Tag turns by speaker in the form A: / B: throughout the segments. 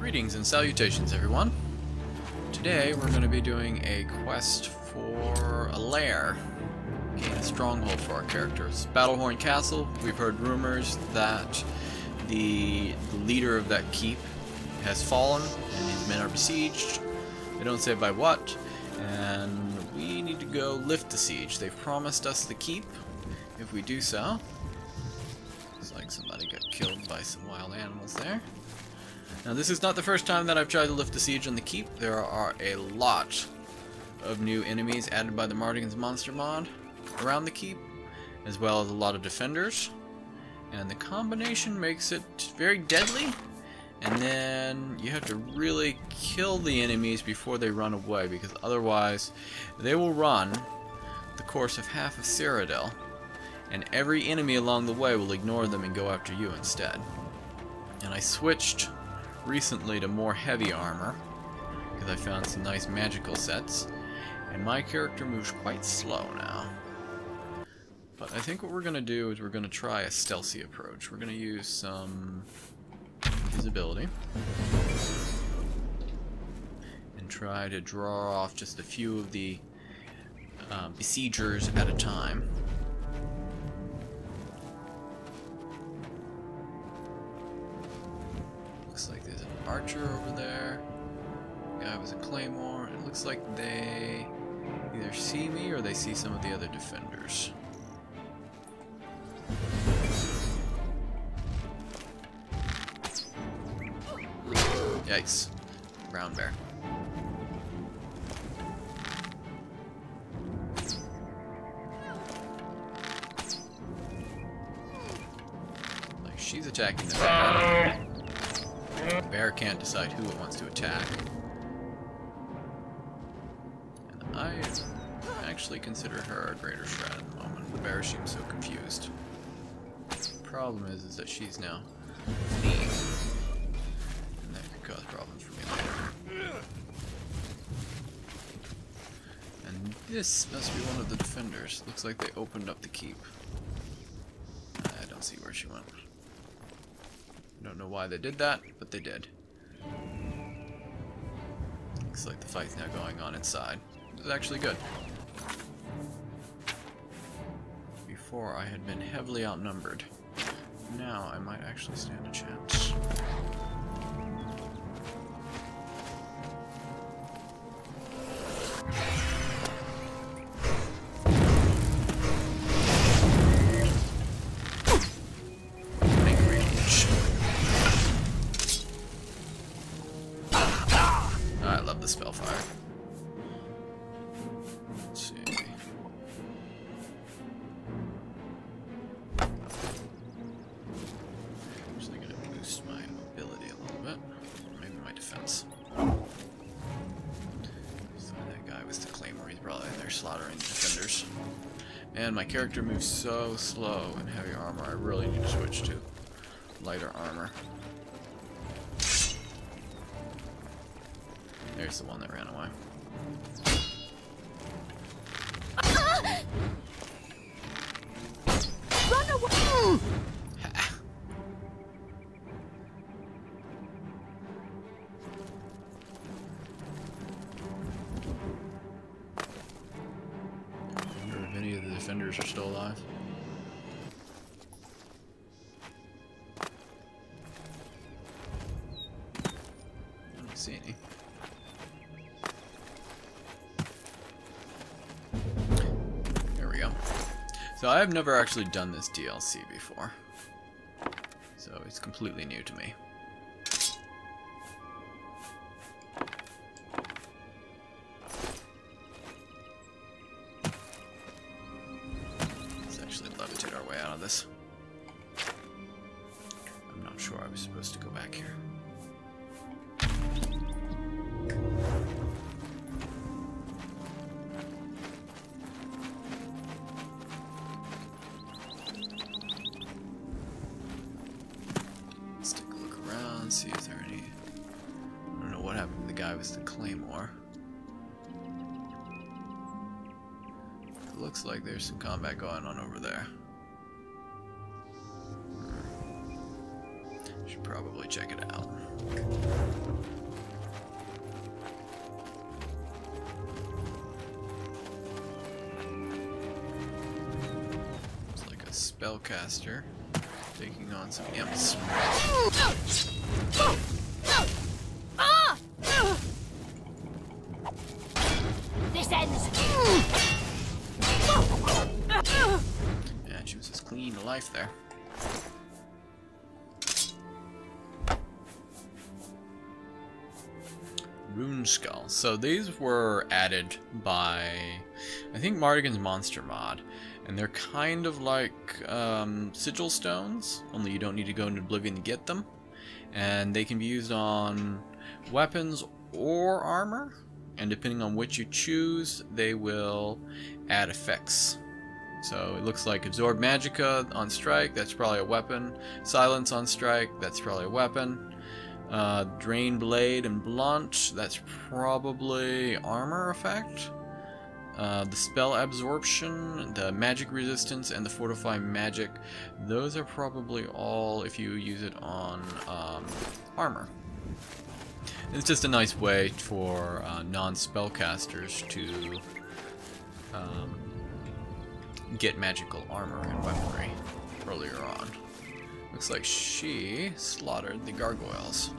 A: Greetings and salutations, everyone. Today we're going to be doing a quest for a lair. Gain a stronghold for our characters. Battlehorn Castle. We've heard rumors that the leader of that keep has fallen and his men are besieged. They don't say by what, and we need to go lift the siege. They've promised us the keep if we do so. Looks like somebody got killed by some wild animals there. Now this is not the first time that I've tried to lift the siege on the keep. There are a lot of new enemies added by the Mardigan's Monster mod around the keep, as well as a lot of defenders. And the combination makes it very deadly, and then you have to really kill the enemies before they run away, because otherwise they will run the course of half of Cyrodiil, and every enemy along the way will ignore them and go after you instead. And I switched recently to more heavy armor because I found some nice magical sets, and my character moves quite slow now. But I think what we're going to do is we're going to try a stealthy approach. We're going to use some visibility and try to draw off just a few of the besiegers at a time. Looks like there's an archer over there. The guy with a claymore. It looks like they either see me or they see some of the other defenders. Yikes. Brown bear. Like she's attacking the bear. The bear can't decide who it wants to attack. And I actually consider her a greater threat at the moment. The bear seems so confused. The problem is that she's now fleeing. And that could cause problems for me later. And this must be one of the defenders. Looks like they opened up the keep. I don't see where she went. I don't know why they did that, but they did. Looks like the fight's now going on inside. This is actually good. Before I had been heavily outnumbered. Now I might actually stand a chance. The spellfire. Let's see. I'm actually going to boost my mobility a little bit, or maybe my defense. So that guy with the claymore, he's probably in there slaughtering the defenders. And my character moves so slow in heavy armor, I really need to switch to lighter armor. There's the one that ran away.
B: Run away!
A: I wonder if any of the defenders are still alive. I don't see any. So I've never actually done this DLC before, so it's completely new to me. Let's actually levitate our way out of this. I'm not sure I was supposed to go back here. See if there are any. I don't know what happened to the guy with the claymore. It looks like there's some combat going on over there. Should probably check it out. It's like a spellcaster taking on some imps.
B: This ends.
A: Yeah, she was just clinging to life there. Rune Skull. So these were added by, I think, Mardigan's Monster Mod, and they're kind of like sigil stones, only you don't need to go into Oblivion to get them, and they can be used on weapons or armor, and depending on which you choose, they will add effects. So it looks like Absorb Magicka on strike, that's probably a weapon. Silence on strike, that's probably a weapon. Drain Blade and Blunt, that's probably armor effect. The Spell Absorption, the Magic Resistance, and the Fortify Magic, those are probably all if you use it on armor. It's just a nice way for non-spellcasters to get magical armor and weaponry earlier on. Looks like she slaughtered the gargoyles.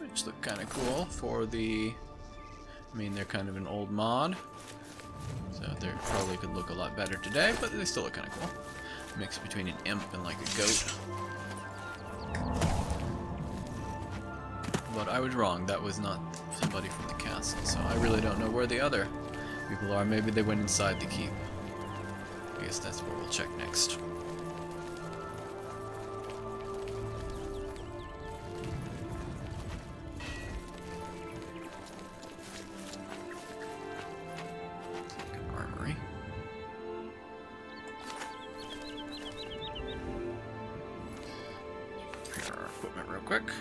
A: Which look kind of cool for the... I mean, they're kind of an old mod, so they probably could look a lot better today, but they still look kind of cool. Mix between an imp and like a goat. But I was wrong, that was not somebody from the castle, so I really don't know where the other people are. Maybe they went inside the keep. I guess that's where we'll check next. Like an armory. Prepare our equipment real quick.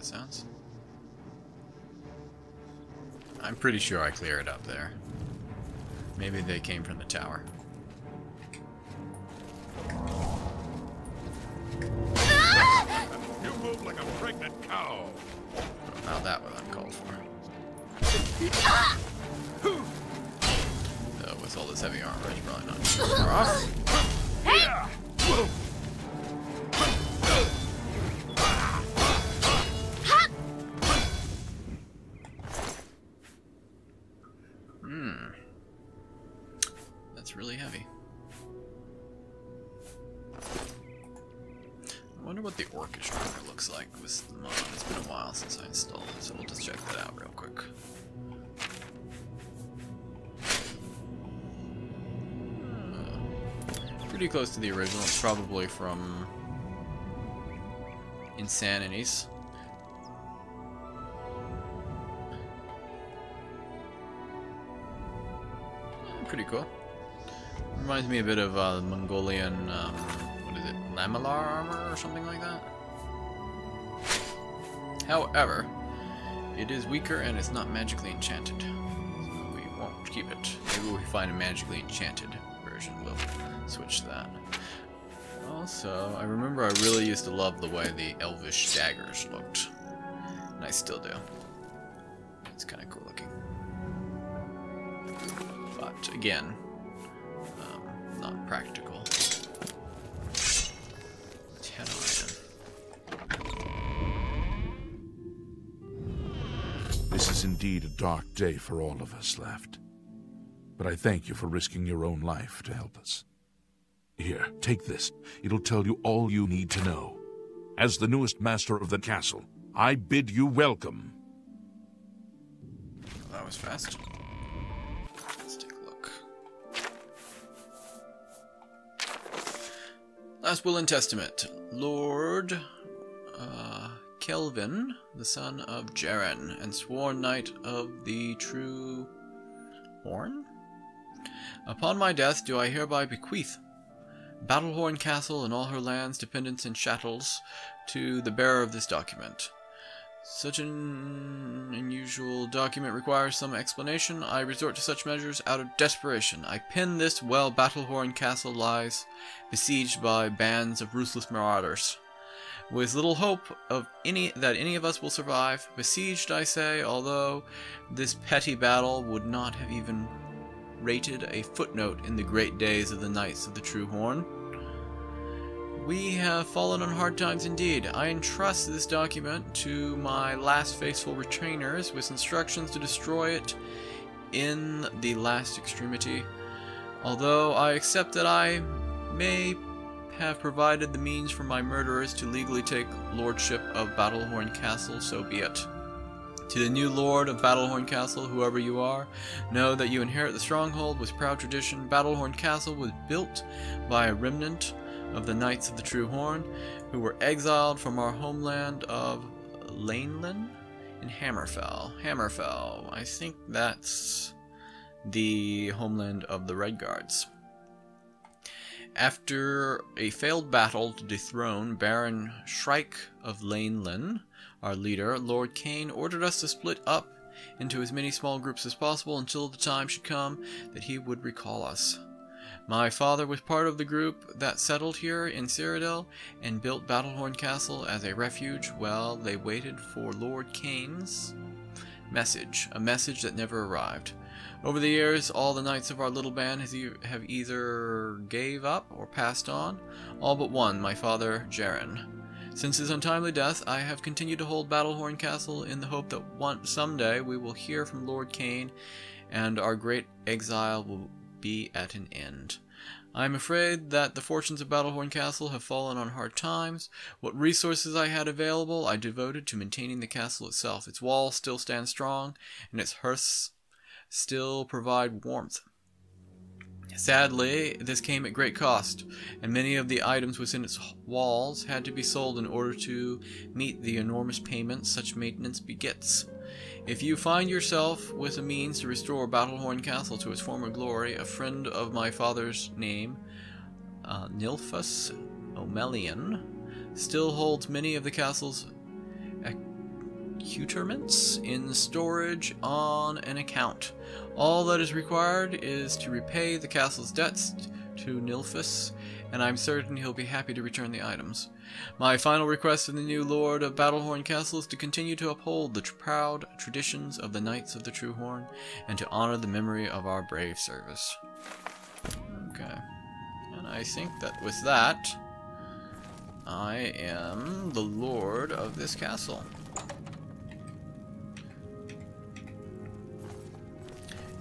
A: Sounds. I'm pretty sure I cleared up there. Maybe they came from the tower.
C: You move like a pregnant cow.
A: Now that was uncalled for. So with all this heavy armor, it's probably not too far off.
B: Hey!
A: That's really heavy. I wonder what the orcish armor looks like with the mod. It's been a while since I installed it, so we'll just check that out real quick. Pretty close to the original. It's probably from Insanities. Pretty cool. Reminds me a bit of Mongolian, what is it, Lamellar armor or something like that? However, it is weaker and it's not magically enchanted. So we won't keep it. Maybe we find a magically enchanted version, we'll switch that. Also, I remember I really used to love the way the elvish daggers looked. And I still do. It's kind of cool looking. But again, not practical. 10 iron.
C: This is indeed a dark day for all of us left. But I thank you for risking your own life to help us. Here, take this. It'll tell you all you need to know. As the newest master of the castle, I bid you welcome.
A: That was fast. Let's take a look. Last Will and Testament. Lord Kelvin, the son of Jaren, and sworn knight of the true Horn? Upon my death do I hereby bequeath Battlehorn Castle and all her lands, dependents, and chattels to the bearer of this document. Such an unusual document requires some explanation. I resort to such measures out of desperation. I pen this while Battlehorn Castle lies besieged by bands of ruthless marauders, with little hope of that any of us will survive. Besieged, I say, although this petty battle would not have even rated a footnote in the great days of the Knights of the True Horn. We have fallen on hard times indeed. I entrust this document to my last faithful retainers with instructions to destroy it in the last extremity. Although I accept that I may have provided the means for my murderers to legally take lordship of Battlehorn Castle, so be it. To the new lord of Battlehorn Castle, whoever you are, know that you inherit the stronghold with proud tradition. Battlehorn Castle was built by a remnant of the Knights of the True Horn, who were exiled from our homeland of Laneland in Hammerfell. Hammerfell, I think that's the homeland of the Redguards. After a failed battle to dethrone Baron Shrike of Laneland, our leader, Lord Cain, ordered us to split up into as many small groups as possible until the time should come that he would recall us. My father was part of the group that settled here in Cyrodiil and built Battlehorn Castle as a refuge while they waited for Lord Cain's message, a message that never arrived. Over the years, all the knights of our little band have either gave up or passed on, all but one, my father, Jaren. Since his untimely death, I have continued to hold Battlehorn Castle in the hope that someday we will hear from Lord Cain and our great exile will be at an end. I am afraid that the fortunes of Battlehorn Castle have fallen on hard times. What resources I had available I devoted to maintaining the castle itself. Its walls still stand strong, and its hearths still provide warmth. Sadly, this came at great cost, and many of the items within its walls had to be sold in order to meet the enormous payments such maintenance begets. If you find yourself with a means to restore Battlehorn Castle to its former glory, a friend of my father's name, Nilphus O'Melian, still holds many of the castle's accoutrements in storage on an account. All that is required is to repay the castle's debts to Nilphus, and I'm certain he'll be happy to return the items. My final request to the new lord of Battlehorn Castle is to continue to uphold the proud traditions of the Knights of the True Horn and to honor the memory of our brave service. Okay. And I think that with that, I am the lord of this castle.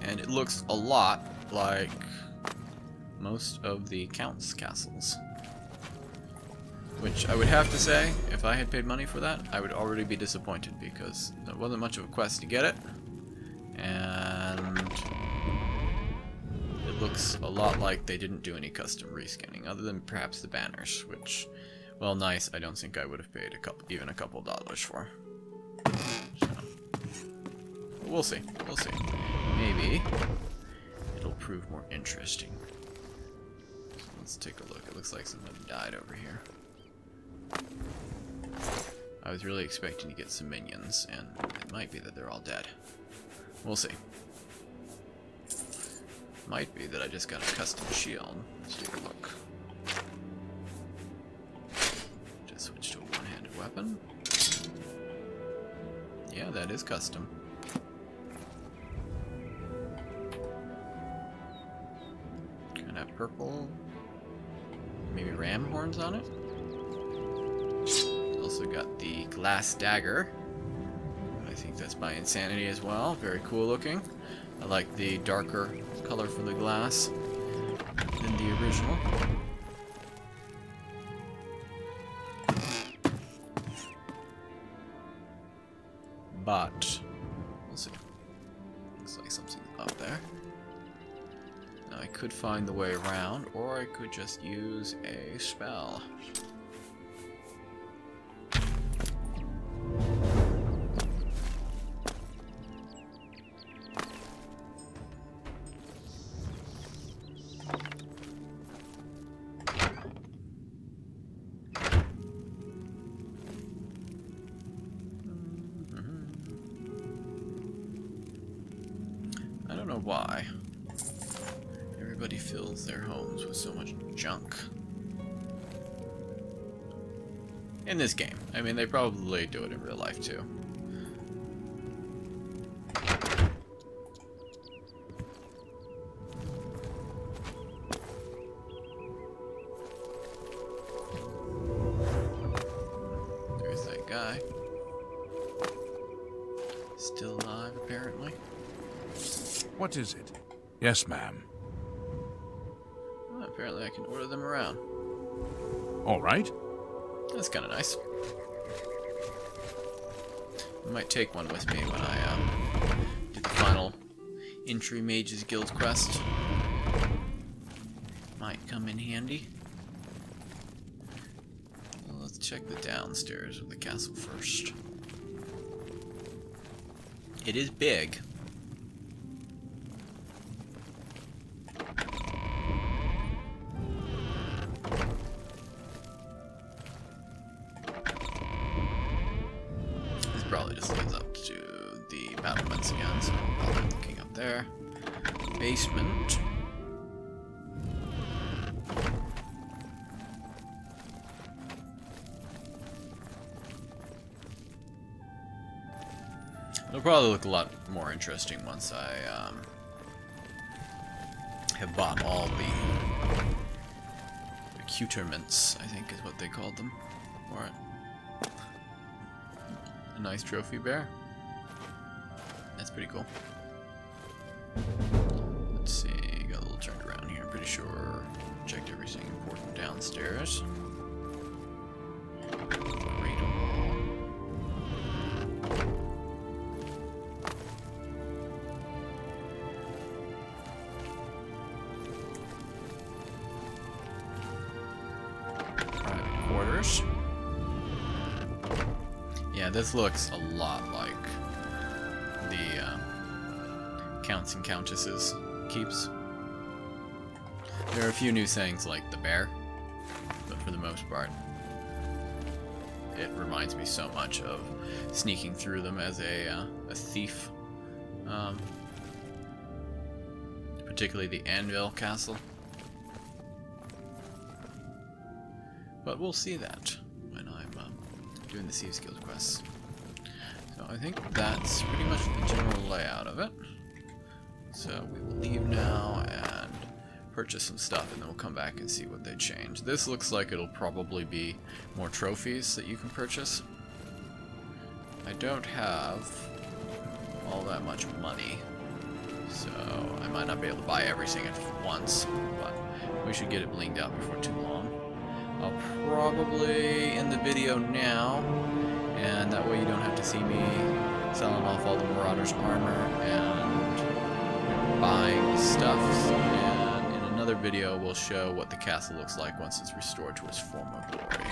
A: And it looks a lot like most of the Count's castles. Which I would have to say, if I had paid money for that, I would already be disappointed because there wasn't much of a quest to get it. And it looks a lot like they didn't do any custom reskinning, other than perhaps the banners, which, well, nice, I don't think I would have paid even a couple dollars for. So, we'll see, we'll see. Maybe it'll prove more interesting. So let's take a look. It looks like somebody died over here. I was really expecting to get some minions, and it might be that they're all dead. We'll see. Might be that I just got a custom shield. Let's take a look. Just switch to a one-handed weapon. Yeah, that is custom. Kind of purple. Maybe ram horns on it. Also got the glass dagger. I think that's by Insanity as well. Very cool looking. I like the darker color for the glass than the original. But we'll see. Looks like something's up there. Now I could find the way around, or I could just use a spell. know why everybody fills their homes with so much junk. In this game. I mean, they probably do it in real life too. There's that guy. Still alive, apparently.
C: What is it? Yes, ma'am.
A: Well, apparently I can order them around.
C: All right.
A: That's kind of nice. I might take one with me when I do the final Entry Mages Guild quest. Might come in handy. Well, let's check the downstairs of the castle first. It is big. Probably just leads up to the battlements again, so I'll be looking up there. Basement. It'll probably look a lot more interesting once I have bought all the accoutrements, I think is what they called them. Alright. A nice trophy bear. That's pretty cool. Let's see, got a little turned around here. I'm pretty sure checked everything important downstairs. Great hall. Private quarters. Yeah, this looks a lot like the Counts and Countesses keeps. There are a few new things like the bear, but for the most part, it reminds me so much of sneaking through them as a thief. Particularly the Anvil Castle. But we'll see that when I'm doing the Thieves Guild quests. So I think that's pretty much the general layout of it. So we will leave now and purchase some stuff, and then we'll come back and see what they change. This looks like it'll probably be more trophies that you can purchase. I don't have all that much money, so I might not be able to buy everything at once, but we should get it blinged out before too long. I'll probably end the video now, and that way you don't have to see me selling off all the Marauders' armor and buying stuff. And in another video, we'll show what the castle looks like once it's restored to its former glory.